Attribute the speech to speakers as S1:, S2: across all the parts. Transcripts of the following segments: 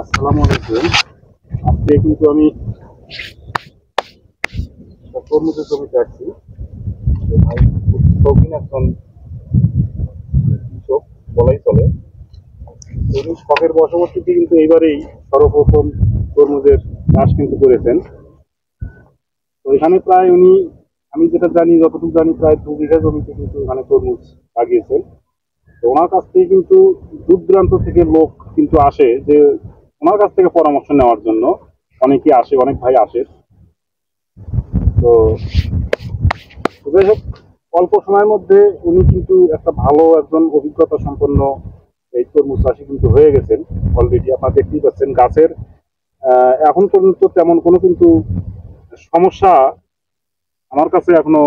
S1: আসসালামু আলাইকুম। আজকে কিন্তু আমি তরমুজের জমিতে আছি। তো ভাই খুব শৌখিন একজন কৃষক বলাই চলে। উনি শখের বশবর্তীতে কিন্তু এইবারেই সর্বপ্রথম তরমুজের চাষ কিন্তু করেছেন। তো এখানে প্রায় উনি, আমি যেটা জানি, যতটুকু জানি, প্রায় 2 বিঘা জমিতে কিন্তু এখানে তরমুজ লাগিয়েছেন। তো ওনার কাছ থেকে কিন্তু দূর দূরান্ত থেকে লোক কিন্তু আসে যে ওনার কাছ থেকে পরামর্শ নেওয়ার জন্য। অনেকে আসে, অনেক ভাই আসে। তো যাই হোক, অল্প সময়ের মধ্যে উনি কিন্তু একটা ভালো একজন অভিজ্ঞতা সম্পন্ন এই তরমুজ চাষি কিন্তু হয়ে গেছেন। অলরেডি আপনারা দেখতেই পাচ্ছেন গাছের এখন পর্যন্ত তেমন কোনো কিন্তু সমস্যা আমার কাছে এখনো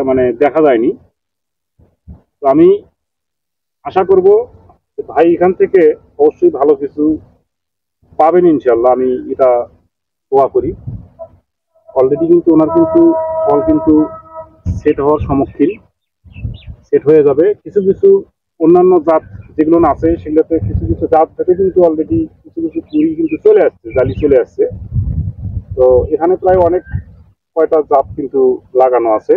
S1: মানে দেখা যায়নি। তো আমি আশা করব যে ভাই এখান থেকে অবশ্যই ভালো কিছু পাবেন ইনশাল্লাহ, আমি এটা দোয়া করি। অলরেডি কিন্তু ওনার কিন্তু ফল কিন্তু সেট হওয়ার সম্মুখীন, সেট হয়ে যাবে। কিছু কিছু অন্যান্য জাত যেগুলো আছে সেগুলোতে কিছু কিছু জাত থেকে কিন্তু অলরেডি কিছু কিছু কুড়ি কিন্তু চলে আসছে, জালি চলে আসছে। তো এখানে প্রায় অনেক কয়টা জাত কিন্তু লাগানো আছে।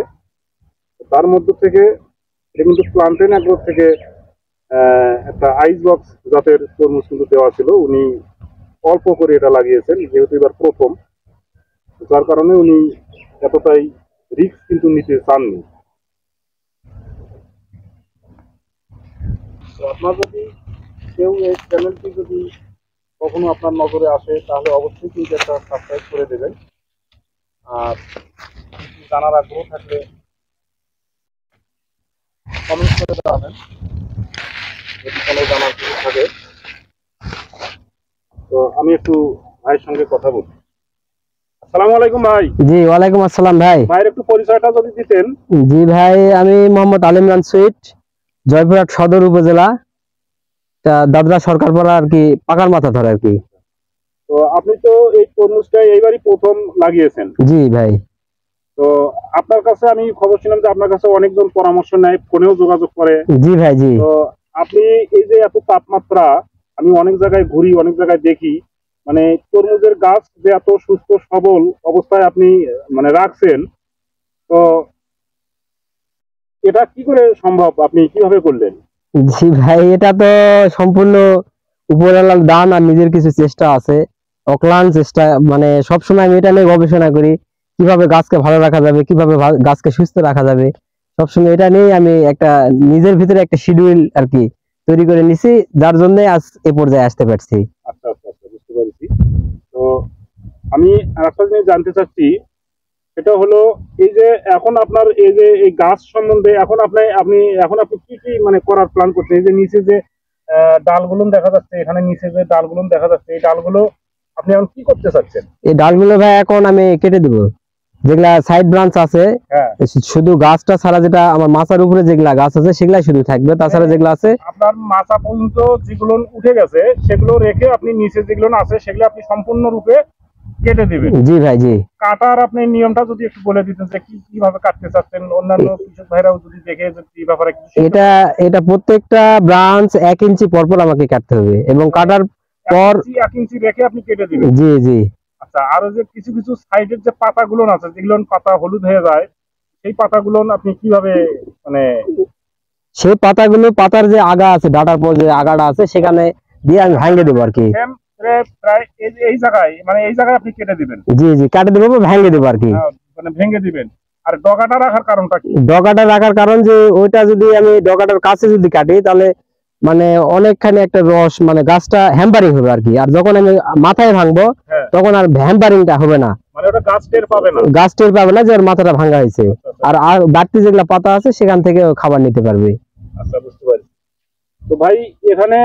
S1: তার মধ্যে থেকে এটা কিন্তু প্লান্টেন অ্যাগ্রো থেকে একটা আইস বক্স জাতের তরমুজ কিন্তু দেওয়া ছিল। উনি অল্প করে এটা লাগিয়েছেন, যেহেতু এবার প্রথম, যার কারণে উনি এতটাই রিস্ক কিন্তু নিতে চাননি। তো আপনার যদি কেউ এই চ্যানেলটি যদি কখনো আপনার নজরে আসে তাহলে অবশ্যই কিন্তু একটা সাবস্ক্রাইব করে দেবেন। আর কিছু জানার আগ্রহ থাকলে কমেন্ট করে জানাবেন যদি কোনো জানার কিছু থাকে। তো আমি একটু ভাইয়ের সঙ্গে কথা বলি। আসসালামু আলাইকুম ভাই।
S2: জি ওয়ালাইকুম আসসালাম ভাই।
S1: ভাইয়ের একটু পরিচয়টা যদি দিতেন।
S2: জি ভাই, আমি মোহাম্মদ আলিমরান সুইট, জয়পুরহাট সদর উপজেলা, দাদরা সরকারপাড়া আর কি, পাকার মাথা ধরে আর কি।
S1: তো আপনি তো এই তরমুজটা এইবারই প্রথম লাগিয়েছেন।
S2: জি ভাই।
S1: তো আপনার কাছে আমি খবর শুনলাম যে আপনার কাছে অনেকজন পরামর্শ নেয়, ফোনেও যোগাযোগ করে।
S2: জি ভাই। জি
S1: তো আপনি এই যে এত তাপমাত্রা, আমি অনেক জায়গায় ঘুরি, অনেক জায়গায় দেখি, মানে তরমুজের গাছ যে এত সুস্থ সবল অবস্থায় আপনি মানে রাখছেন, তো এটা কি করে সম্ভব, আপনি কিভাবে করলেন?
S2: জি ভাই, এটা তো সম্পূর্ণ উপরওয়ালার দান আর নিজের কিছু চেষ্টা আছে, অক্লান্ত চেষ্টা। মানে সবসময় আমি এটা নিয়ে গবেষণা করি, কিভাবে গাছকে ভালো রাখা যাবে, কিভাবে গাছকে সুস্থ রাখা যাবে। সবসময় এটা নিয়ে আমি একটা নিজের ভিতরে একটা শিডিউল আর কি তৈরি করে নিছি, যার জন্য আজ এ পর্যায়ে আসতে পারছি।
S1: আচ্ছা আচ্ছা আচ্ছা, বুঝতে পেরেছি। তো আমি আর একটা জিনিস জানতে চাচ্ছি, সেটা হলো এই যে এখন আপনার এই যে এই গাছ সম্বন্ধে এখন আপনি কি কি মানে করার প্ল্যান করছেন? এই যে নিচে যে ডালগুলো দেখা যাচ্ছে, এখানে নিচে যে ডালগুলো দেখা যাচ্ছে, এই ডালগুলো আপনি এখন কি করতে চাচ্ছেন?
S2: এই ডালগুলো ভাই এখন আমি কেটে দেবো, যেগুলা সাইড ব্রাঞ্চ আছে।
S1: হ্যাঁ,
S2: শুধু গাছটা ছাড়া, যেটা আমার মাথার উপরে যেগুলা গাছ আছে সেগুলাই শুধু থাকবে, তাছাড়া যেগুলো আছে
S1: আপনার মাথা পর্যন্ত যেগুলো উঠে গেছে সেগুলো রেখে আপনি নিচে যেগুলো আছে সেগুলো আপনি সম্পূর্ণরূপে কেটে দিবেন।
S2: জি ভাই। জি
S1: কাটার আপনি নিয়মটা যদি একটু বলে দিতেন যে কিভাবে কাটতে চাচ্ছেন, অন্যান্য কৃষক ভাইরাও যদি দেখে যে এই ব্যাপারে কিছু শিখতে
S2: এটা
S1: পারে।
S2: এটা প্রত্যেকটা ব্রাঞ্চ 1 ইঞ্চি পর পর আমাকে কাটতে হবে, এবং কাটার পর
S1: 1 ইঞ্চি রেখে আপনি কেটে দিবেন।
S2: জি জি।
S1: আচ্ছা, আরো যে কিছু কিছু সাইডের যে পাতাগুলো আছে, যেগুলো পাতা হলুদ হয়ে যায়, সেই পাতাগুলো আপনি কিভাবে মানে?
S2: সেই পাতাগুলো, পাতার যে আগা আছে, ডাটার পর যে আগাটা আছে, সেখানে দিয়ে আমি ভাঙে দেবো আর কি।
S1: প্রায় এই জায়গায়, মানে এই জায়গায় আপনি কেটে দিবেন।
S2: জি জি, কাটে দেবো, ভাঙে দেবো আর কি।
S1: মানে ভেঙে দিবেন। আর ডগাটা রাখার কারণটা কি?
S2: ডগাটা রাখার কারণ যে ওইটা যদি আমি ডগাটার কাছে যদি কাটি, তাহলে মানে অনেকখানি একটা রস, মানে গাছটা হ্যাম্পারিং হবে আর কি। আর যখন আমি মাথায় ভাঙবো,
S1: হ্যাঁ,
S2: তখন আর হ্যাম্পারিংটা হবে না,
S1: মানে ওটা গাছ টের পাবে না।
S2: গাছ টের পাবে না যে ওর মাথাটা ভাঙা হয়েছে। আর আর বাড়তি যেগুলা পাতা আছে সেখান থেকে ও খাবার নিতে পারবে।
S1: আচ্ছা, বুঝতে পারি। তো ভাই এখানে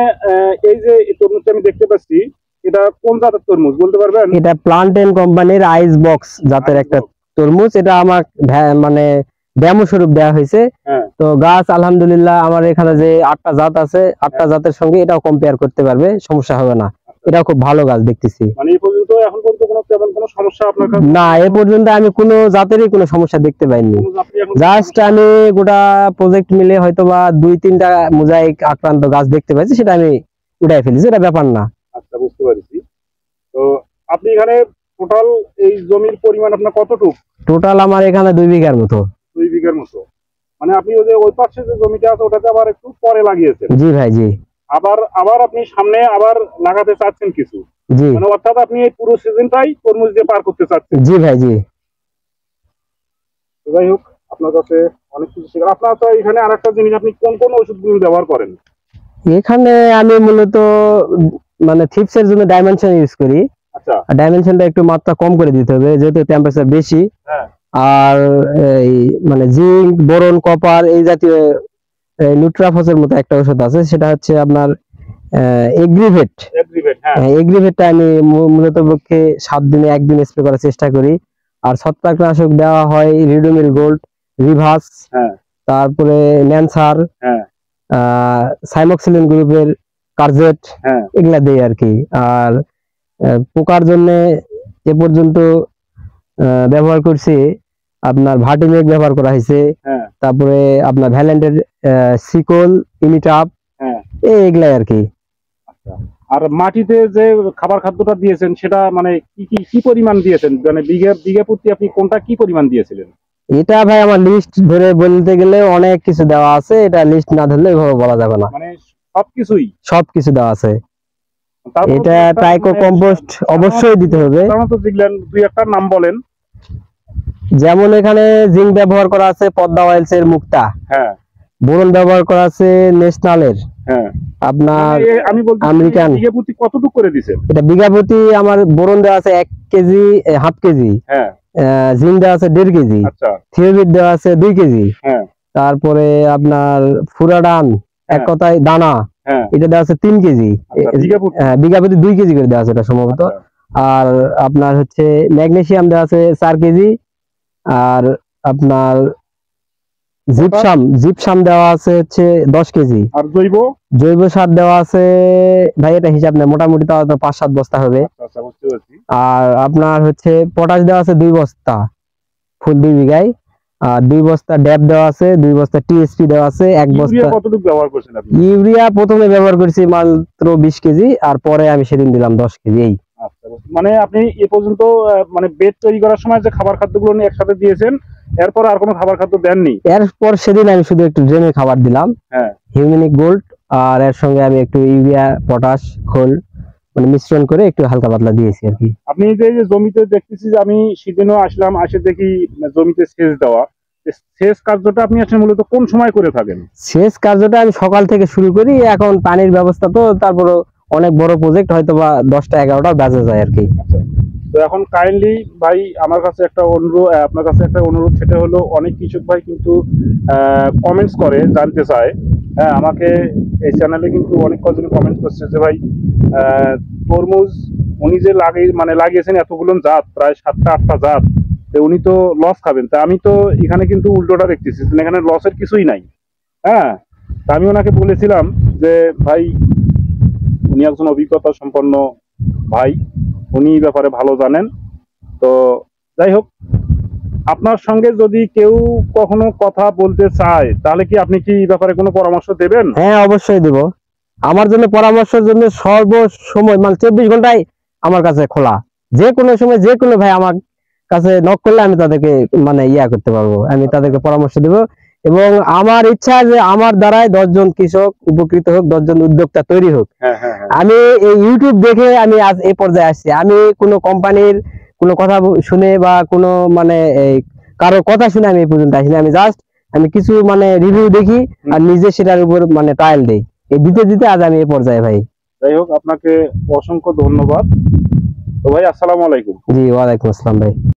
S1: এই যে তরমুজটা আমি দেখতে পাচ্ছি, এটা কোন জাতের তরমুজ বলতে পারবেন?
S2: এটা প্লান্টেন কোম্পানির আইস বক্স জাতের একটা তরমুজ। এটা আমার মানে ডেমো স্বরূপ দেওয়া হয়েছে।
S1: হ্যাঁ,
S2: তো গাছ আলহামদুলিল্লাহ আমার এখানে যে 8টা জাত আছে, 8টা জাতের সঙ্গে এটাও কম্পেয়ার করতে পারবে, সমস্যা হবে না। এটাও খুব ভালো গাছ দেখতেছি।
S1: মানে এই পর্যন্ত এখন পর্যন্ত তেমন কোনো সমস্যা আপনার কাছে?
S2: না, এ পর্যন্ত আমি কোনো জাতেরই কোনো সমস্যা দেখতে পাইনি। জাস্ট আমি গোটা প্রজেক্ট মিলে হয়তো বা 2-3টা মোজাইক আক্রান্ত গাছ দেখতে পাইছি, সেটা আমি উঠাই ফেলেছি, এটা ব্যাপার না।
S1: আচ্ছা, বুঝতে পারছি। তো আপনি এখানে টোটাল এই জমির পরিমাণ আপনার কতটুকু?
S2: টোটাল আমার এখানে 2 বিঘার মতো।
S1: 2 বিঘার মতো। মানে আপনি ওই যে ওই পাশে যে জমিটা আছে ওটাতে আবার একটু পরে লাগিয়েছেন।
S2: জি ভাই, জি।
S1: আবার আবার আপনি সামনে আবার লাগাতে চাচ্ছেন কিছু,
S2: জি
S1: মানে অর্থাৎ আপনি এই পুরো সিজনটাই তরমুজ দিয়ে পার করতে চাচ্ছেন।
S2: জি ভাই, জি।
S1: তো যাই হোক, আপনার কাছে অনেক কিছু শেখার। আপনার তো এখানে আরেকটা জিনিস, আপনি কোন কোন ওষুধগুলো ব্যবহার করেন?
S2: এখানে আমি মূলত মানে থিপসের জন্য ডাইমেনশন ইউজ করি।
S1: আচ্ছা।
S2: ডাইমেনশনটা একটু মাত্রা কম করে দিতে হবে যেহেতু টেম্পারেচার বেশি।
S1: হ্যাঁ।
S2: আর এই মানে জিঙ্ক, বোরন, কপার এই জাতীয় নিউট্রাফসের মতো একটা ওষুধ আছে, সেটা হচ্ছে আপনার এগ্রিভেট।
S1: হ্যাঁ।
S2: এগ্রিভেটটা আমি মূলত পক্ষে 7 দিনে 1 দিন স্প্রে করার চেষ্টা করি। আর ছত্রাকনাশক দেওয়া হয় রিডোমিল গোল্ড, রিভাস,
S1: হ্যাঁ।
S2: তারপরে ন্যানসার,
S1: হ্যাঁ।
S2: সাইমক্সিলিন গ্রুপের কার্জেট,
S1: হ্যাঁ।
S2: এগুলা দেই আর কি। আর পোকার জন্য এ পর্যন্ত ব্যবহার করছি আপনার ভার্টিমেক ব্যবহার করা হয়েছে,
S1: হ্যাঁ।
S2: তারপরে আপনার ভ্যালেন্টের সিকল, ইমিটাপ,
S1: হ্যাঁ,
S2: এগুলাই আর কি।
S1: আচ্ছা। আর মাটিতে যে খাবার খাদ্যটা দিয়েছেন সেটা মানে কি কি কি পরিমাণ দিয়েছেন, মানে বিঘা বিঘা প্রতি আপনি কোনটা কি পরিমাণ দিয়েছিলেন?
S2: এটা ভাই আমার লিস্ট ধরে বলতে গেলে অনেক কিছু দেওয়া আছে, এটা লিস্ট না ধরলে এভাবে বলা যাবে না।
S1: মানে সবকিছুই
S2: সবকিছু দেওয়া আছে।
S1: তারপর
S2: এটা
S1: একটা
S2: টাইকো
S1: মানে
S2: কম্পোস্ট অবশ্যই দিতে হবে।
S1: সাধারণত দেখলেন দুই একটা নাম বলেন।
S2: যেমন এখানে জিঙ্ক ব্যবহার করা আছে পদ্মা অয়েলস এর মুক্তা,
S1: হ্যাঁ।
S2: বোরন ব্যবহার করা আছে ন্যাশনালের,
S1: হ্যাঁ।
S2: আপনার
S1: মানে আমি বলতে
S2: আমেরিকান।
S1: বিঘা প্রতি কতটুকু করে দিবেন?
S2: এটা বিঘা প্রতি আমার বোরন দেওয়া আছে 1 কেজি, হাফ কেজি।
S1: হ্যাঁ।
S2: জিঙ্ক দেওয়া আছে 1.5 কেজি।
S1: আচ্ছা।
S2: থিওবিট দেওয়া আছে 2 কেজি।
S1: হ্যাঁ।
S2: তারপরে আপনার ফুরাডান, এক কথায় দানা,
S1: হ্যাঁ,
S2: এটা দেওয়া আছে 3 কেজি। বিঘা প্রতি 2 কেজি করে দেওয়া আছে এটা সম্ভবত। আর আপনার হচ্ছে ম্যাগনেসিয়াম দেওয়া আছে 4 কেজি। আর আপনার জিপসাম দেওয়া আছে হচ্ছে 10 কেজি।
S1: আর জৈব
S2: সার দেওয়া আছে ভাই, এটা হিসাব নেই, মোটামুটি তাও 5-7 বস্তা হবে।
S1: আচ্ছা, বুঝতে পারছি।
S2: আর আপনার হচ্ছে পটাশ দেওয়া আছে 2 বস্তা ফুল 2 বিঘায়। আর 2 বস্তা ড্যাপ দেওয়া আছে, 2 বস্তা টিএসপি দেওয়া আছে, 1 বস্তা।
S1: কতটুকু ব্যবহার করছেন আপনি?
S2: ইউরিয়া প্রথমে ব্যবহার করেছি মাত্র 20 কেজি, আর পরে আমি সেদিন দিলাম 10 কেজি। এই
S1: মানে আপনি এ পর্যন্ত মানে বেড তৈরি করার সময় যে খাবার খাদ্যগুলো নিয়ে একসাথে দিয়েছেন, এরপর আর কোনো খাবার খাদ্য দেননি?
S2: এরপর সেদিন আমি শুধু একটু ড্রেনের খাবার দিলাম,
S1: হ্যাঁ,
S2: হিউম্যানিক গোল্ড, আর এর সঙ্গে আমি একটু ইউরিয়া, পটাশ, খোল মানে মিশ্রণ করে একটু হালকা পাতলা দিয়েছি আর কি।
S1: আপনি যে জমিতে দেখতেছি যে আমি সেদিনও আসলাম, আসে দেখি জমিতে সেচ দেওয়া, সেচ কার্যটা আপনি আসলে মূলত কোন সময় করে থাকেন?
S2: সেচ কার্যটা আমি সকাল থেকে শুরু করি, এখন পানির ব্যবস্থা তো তারপর অনেক বড় প্রজেক্ট, হয়তো বা 10টা-11টা বাজে যায় আর কি।
S1: তো এখন কাইন্ডলি ভাই আমার কাছে একটা অনুরোধ, আপনার কাছে একটা অনুরোধ, সেটা হলো অনেক কৃষক ভাই কিন্তু কমেন্টস করে, জানতে চায়। হ্যাঁ, আমাকে এই চ্যানেলে কিন্তু অনেক কজন কমেন্টস করছে যে ভাই তরমুজ উনি যে লাগিয়েছেন এতগুলো জাত, প্রায় 7টা-8টা জাত, তো উনি তো লস খাবেন। তা আমি তো এখানে কিন্তু উল্টোটা দেখতেছি, এখানে লসের কিছুই নাই। হ্যাঁ, তা আমি ওনাকে বলেছিলাম যে ভাই উনি একজন অভিজ্ঞতা সম্পন্ন ভাই, উনি এই ব্যাপারে ভালো জানেন। তো যাই হোক, আপনার সঙ্গে যদি কেউ কখনো কথা বলতে চায় তাহলে কি আপনি কি এই ব্যাপারে কোনো পরামর্শ দেবেন?
S2: হ্যাঁ, অবশ্যই দেব। আমার জন্য পরামর্শের জন্য সর্বসময় মানে 24 ঘন্টায় আমার কাছে খোলা। যে কোনো সময় যে কোনো ভাই আমার কাছে নক করলে আমি তাদেরকে মানে করতে পারবো, আমি তাদেরকে পরামর্শ দেব। এবং আমার ইচ্ছা যে আমার দ্বারাই 10 জন কৃষক উপকৃত হোক, 10 জন উদ্যোক্তা তৈরি হোক। আমি এই ইউটিউব দেখে আমি আজ এই পর্যায়ে আসছি। আমি কোনো কোম্পানির কোনো কথা শুনে বা কোনো মানে কারো কথা শুনে আমি এই পর্যন্ত আসিনি। আমি জাস্ট আমি কিছু মানে রিভিউ দেখি আর নিজে সেটার উপর মানে ট্রায়াল দেই, এই দিতে দিতে আজ আমি এই পর্যায়ে ভাই।
S1: যাই হোক, আপনাকে অসংখ্য ধন্যবাদ। তো ভাই আসসালামু আলাইকুম।
S2: জি, ওয়ালাইকুম আসসালাম ভাই।